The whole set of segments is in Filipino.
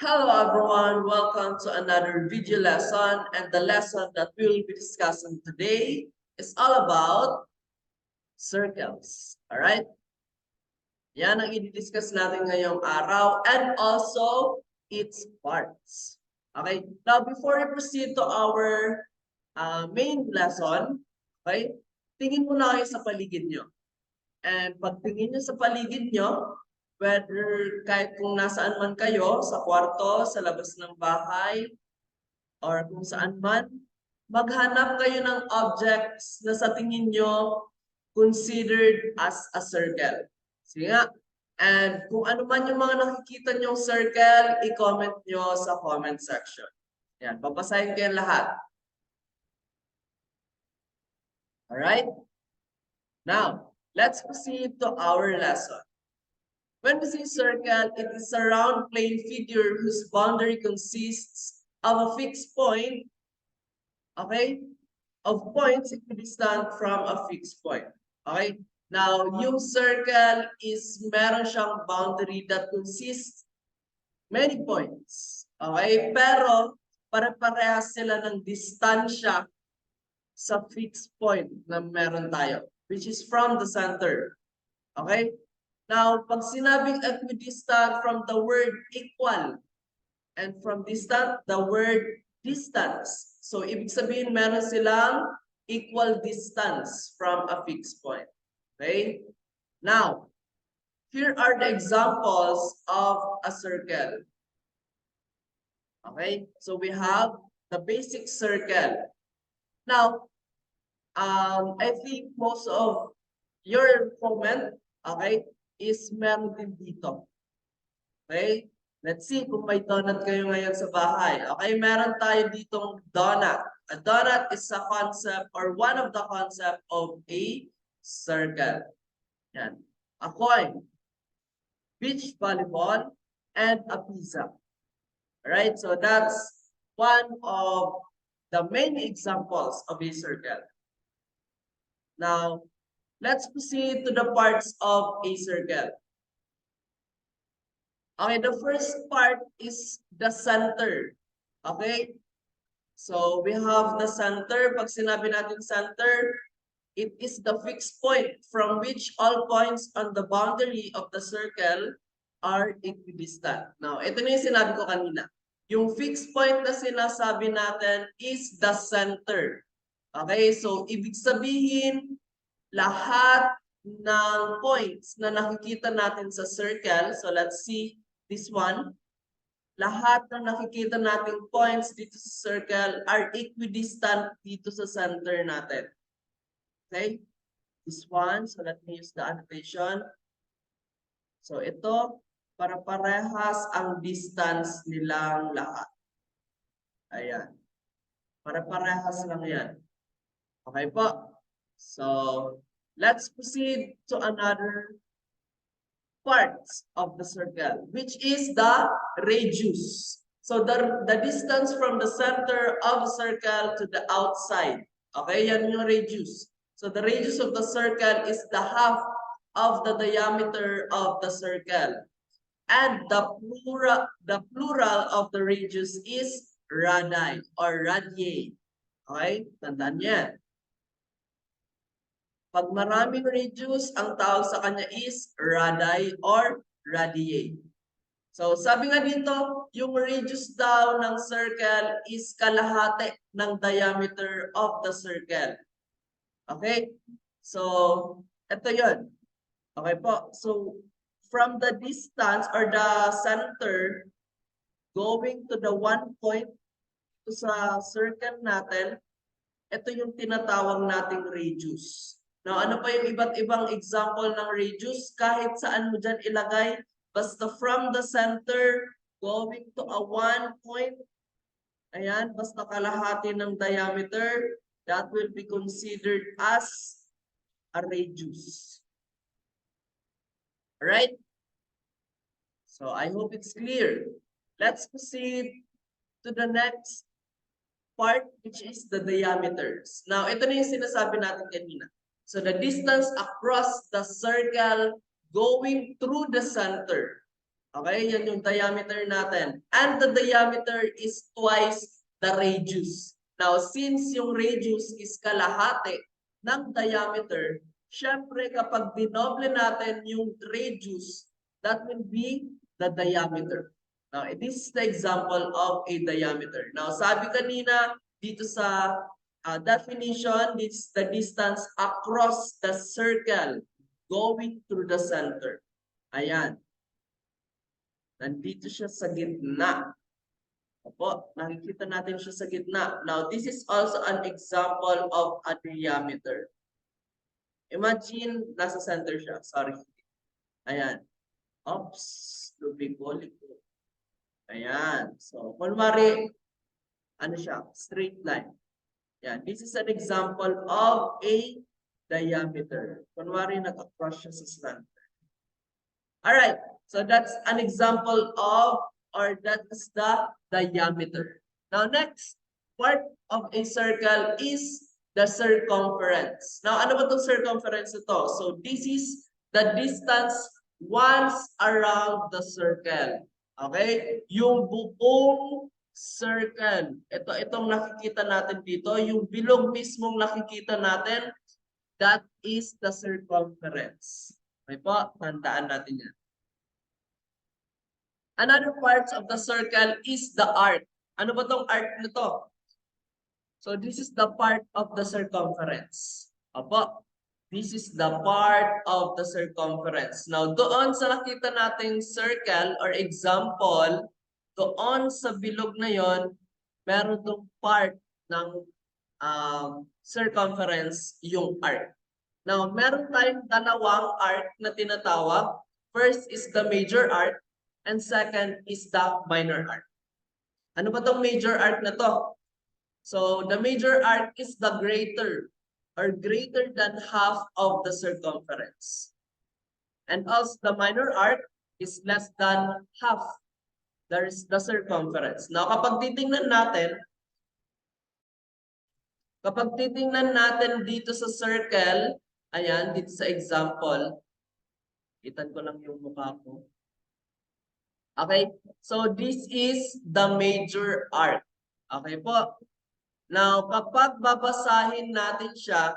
Hello everyone, welcome to another video lesson, and the lesson that we will be discussing today is all about circles. Alright? Yan ang i-discuss natin ngayong araw and also its parts. Okay? Now, before we proceed to our main lesson, okay? Tingin muna kayo sa paligid nyo. And pagtingin nyo sa paligid nyo, whether kahit kung nasaan man kayo, sa kwarto, sa labas ng bahay, or kung saan man, maghanap kayo ng objects na sa tingin nyo considered as a circle. Sige nga. And kung ano man yung mga nakikita nyong circle, i-comment nyo sa comment section. Yan, babasahin kayo lahat. Alright? Now, let's proceed to our lesson. When we say circle, it is a round plane figure whose boundary consists of a fixed point, okay, of points equidistant from a fixed point. Okay? Now, yung circle is meron siyang boundary that consists many points. Okay? Pero, pare-parehas sila ng distansya sa fixed point na meron tayo, which is from the center. Okay? Now, pag sinabing equidistant from the word equal, and from distant, the word distance. So, ibig sabihin meron silang equal distance from a fixed point. Okay? Now, here are the examples of a circle. Okay? So, we have the basic circle. Now, I think most of your comment, okay, is meron din dito. Okay? Let's see kung may donut kayo ngayon sa bahay. Okay, meron tayo ditong donut. A donut is a concept or one of the concept of a circle. Yan. A coin, beach volleyball, and a pizza. Alright, so that's one of the main examples of a circle. Now, let's proceed to the parts of a circle. Okay, the first part is the center. Okay? So, we have the center. Pag sinabi natin center, it is the fixed point from which all points on the boundary of the circle are equidistant. Now, ito na yung sinabi ko kanina. Yung fixed point na sinasabi natin is the center. Okay? So, ibig sabihin, lahat ng points na nakikita natin sa circle, so let's see this one, lahat ng nakikita nating points dito sa circle are equidistant dito sa center natin. Okay? This one, so let me use the annotation. So ito, para parehas ang distance nilang lahat. Ayan. Para parehas lang yan. Okay po? So, let's proceed to another parts of the circle, which is the radius. So the distance from the center of the circle to the outside. Okay, yan yung radius. So the radius of the circle is the half of the diameter of the circle. And the plural of the radius is radii or radii. Okay, tandaan yan. Pag maraming radius, ang tawag sa kanya is radii or radii. So, sabi nga dito, yung radius daw ng circle is kalahati ng diameter of the circle. Okay? So, ito yun. Okay po. So, from the distance or the center going to the one point to sa circle natin, ito yung tinatawag nating radius. Now, ano pa yung iba't ibang example ng radius? Kahit saan mo dyan ilagay, basta from the center, going to a one point, ayan, basta kalahati ng diameter, that will be considered as a radius. Alright? So, I hope it's clear. Let's proceed to the next part, which is the diameters. Now, ito na yung sinasabi natin kanina. So the distance across the circle going through the center. Okay, yan yung diameter natin. And the diameter is twice the radius. Now, since yung radius is kalahati ng diameter, syempre kapag dinoble natin yung radius, that will be the diameter. Now, this is the example of a diameter. Now, sabi kanina dito sa definition, this is the distance across the circle going through the center. Ayan. Nandito siya sa gitna. Opo, nakikita natin siya sa gitna. Now, this is also an example of a diameter. Imagine, nasa center siya. Sorry. Ayan. Oops, lubig-ulit ko. Ayan. So, kunwari, ano siya? Straight line. Ayan. This is an example of a diameter. Kunwari, nag-across siya sa center. Alright. So that's an example of, or that is the diameter. Now next part of a circle is the circumference. Now ano ba itong circumference ito? So this is the distance once around the circle. Okay? Yung buong circle. Itong nakikita natin dito, yung bilog mismong nakikita natin, that is the circumference. Okay po? Tandaan natin yan. Another part of the circle is the arc. Ano ba tong arc na to? So this is the part of the circumference. Opo. This is the part of the circumference. Now, doon sa nakita nating circle or example, doon sa bilog na yon, meron tong part ng circumference, yung arc. Now, meron tayong dalawang arc na tinatawag. First is the major arc. And second is the minor arc. Ano ba itong major arc na to? So, the major arc is the greater or greater than half of the circumference. And also, the minor arc is less than half. There is the circumference. Now, kapag titingnan natin dito sa circle, ayan, dito sa example, itan ko lang yung mukha ko. Okay, so this is the major arc. Okay po. Now, kapag babasahin natin siya,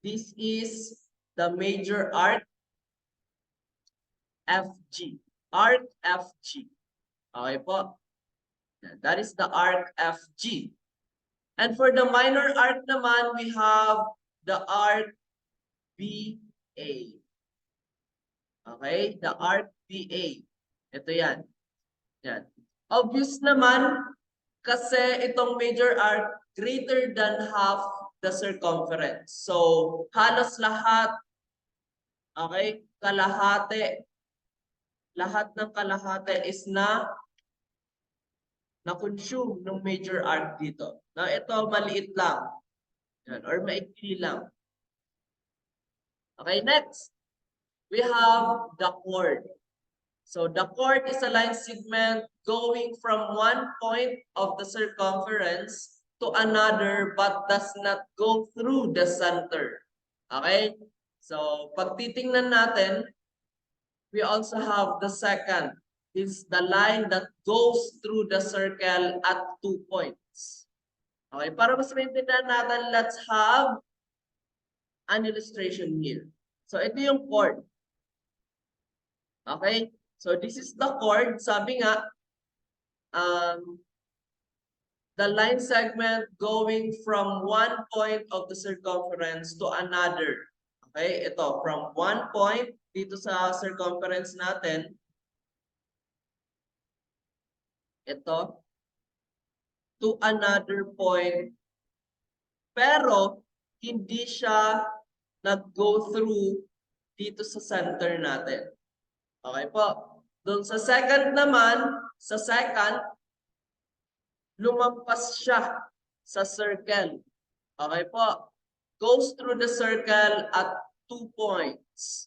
this is the major arc FG. Arc FG. Okay po. That is the arc FG. And for the minor arc naman, we have the arc BA. Okay, the arc BA. Ito yan. Yan. Obvious naman, kasi itong major arc greater than half the circumference. So, halos lahat, okay, kalahati, lahat ng kalahati is na-consume ng major arc dito. Now, ito maliit lang. Yan, or maikli lang. Okay, next. We have the chord. So the chord is a line segment going from one point of the circumference to another but does not go through the center. Okay? So pag titingnan natin, we also have the second. It's the line that goes through the circle at 2 points. Okay? Para mas maintindihan natin, let's have an illustration here. So ito yung chord. Okay? So this is the chord. Sabi nga, the line segment going from one point of the circumference to another. Okay, ito, from one point dito sa circumference natin, ito, to another point, pero hindi siya nag-go through dito sa center natin. Okay po. Doon sa second naman, sa second, lumampas siya sa circle. Okay po. Goes through the circle at 2 points.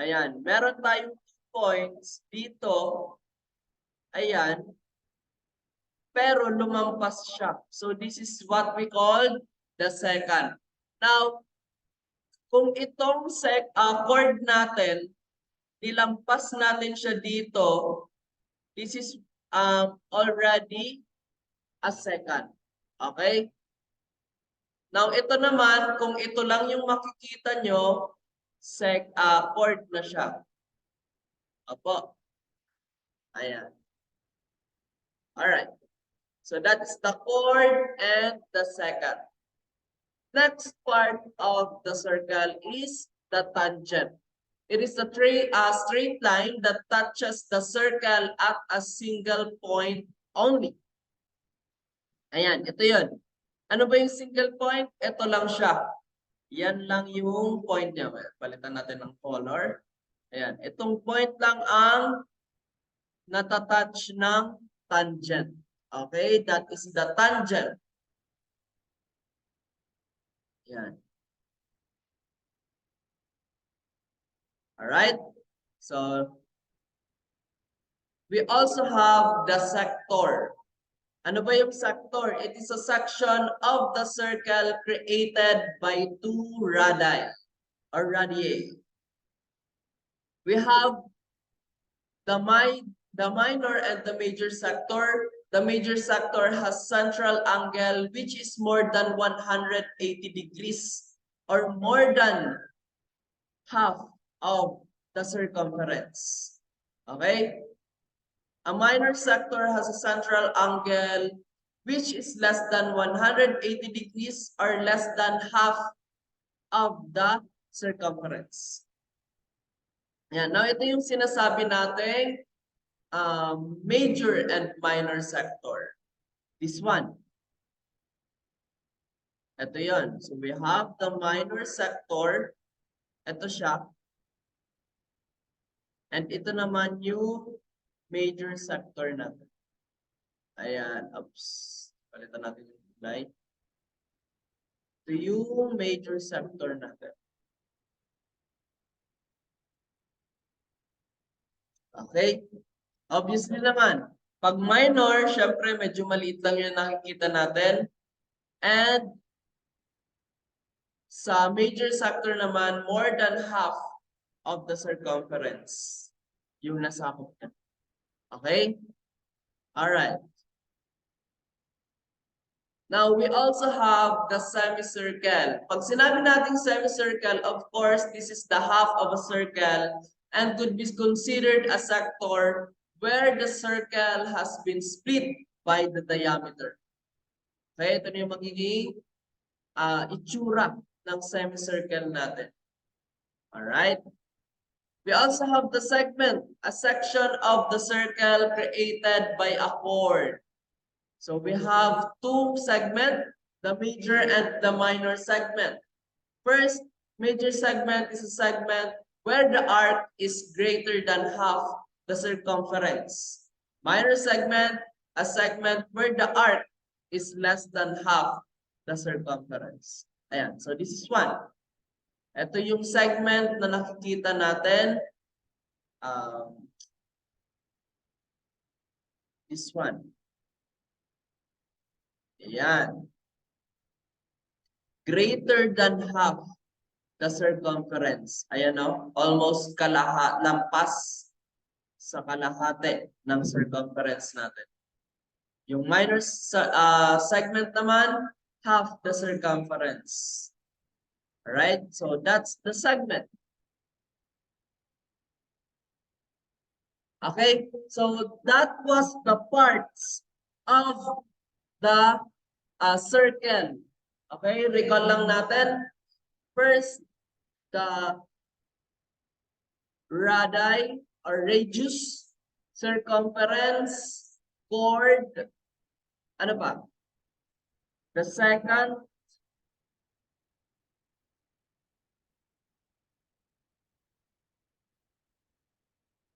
Ayan. Meron tayong 2 points dito. Ayan. Pero lumampas siya. So this is what we call the second. Now, kung itong chord natin, nilampas natin siya dito, this is already a second. Okay? Now, ito naman, kung ito lang yung makikita nyo, chord na siya. Opo. Ayan. Alright. So, that's the chord and the second. Next part of the circle is the tangent. It is a straight line that touches the circle at a single point only. Ayan, ito yun. Ano ba yung single point? Ito lang siya. Yan lang yung point niya. Palitan natin ng color. Ayan, itong point lang ang natatouch ng tangent. Okay, that is the tangent. Ayan. Alright, so we also have the sector. Ano ba yung sector? It is a section of the circle created by two radii or radii. We have the minor and the major sector. The major sector has central angle which is more than 180 degrees or more than half of the circumference. Okay? A minor sector has a central angle which is less than 180 degrees or less than half of the circumference. Yan. Now, ito yung sinasabi natin major and minor sector. This one. Ito yun. So, we have the minor sector. Ito siya. And ito naman yung major sector natin. Ayan. Oops. Palitan natin yung slide. Ito yung major sector natin. Okay? Obviously naman, pag minor, syempre medyo maliit lang yung nakikita natin. And sa major sector naman, more than half of the circumference yung nasakop na. Okay? Alright. Now, we also have the semicircle. Pag sinabi natin semicircle, of course, this is the half of a circle and could be considered a sector where the circle has been split by the diameter. Okay, ito na yung magiging itsura ng semicircle natin. Alright? We also have the segment, a section of the circle created by a chord. So we have two segments, the major and the minor segment. First, major segment is a segment where the arc is greater than half the circumference. Minor segment, a segment where the arc is less than half the circumference. Ayan, so this is one. Ito yung segment na nakikita natin. This one. Ayan. Greater than half the circumference. Ayan o, almost lampas sa kalahati ng circumference natin. Yung minor segment naman, half the circumference. Alright, so that's the segment. Okay, so that was the parts of the circle. Okay, recall lang natin. First, the radii or radius, circumference, chord, ano pa? The second,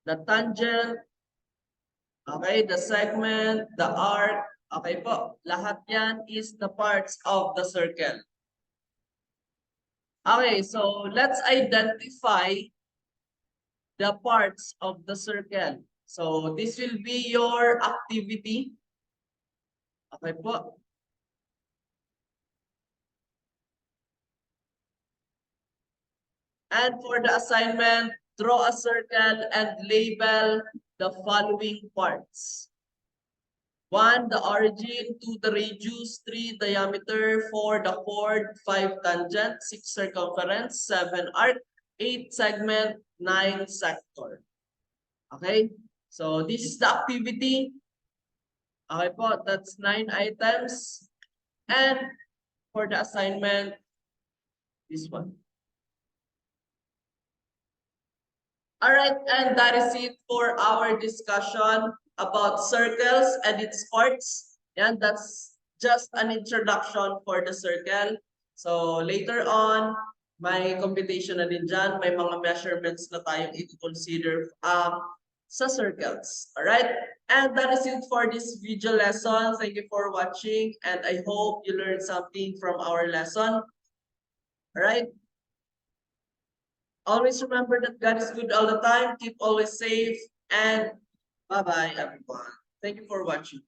the tangent, okay, the segment, the arc, okay po. Lahat yan is the parts of the circle. Okay, so let's identify the parts of the circle. So this will be your activity. Okay po. And for the assignment, Draw a circle and label the following parts. 1, the origin. 2, the radius. 3, diameter. 4, the chord. 5, tangent. 6, circumference. 7, arc. 8, segment. 9, sector. Okay? So, this is the activity. Okay po, that's 9 items. And for the assignment, this one. All right, and that is it for our discussion about circles and its parts. And that's just an introduction for the circle. So later on, may computation na din dyan, may mga measurements na tayong i-consider sa circles. All right, and that is it for this video lesson. Thank you for watching, and I hope you learned something from our lesson. All right. Always remember that God is good all the time. Keep always safe, and bye-bye, everyone. Thank you for watching.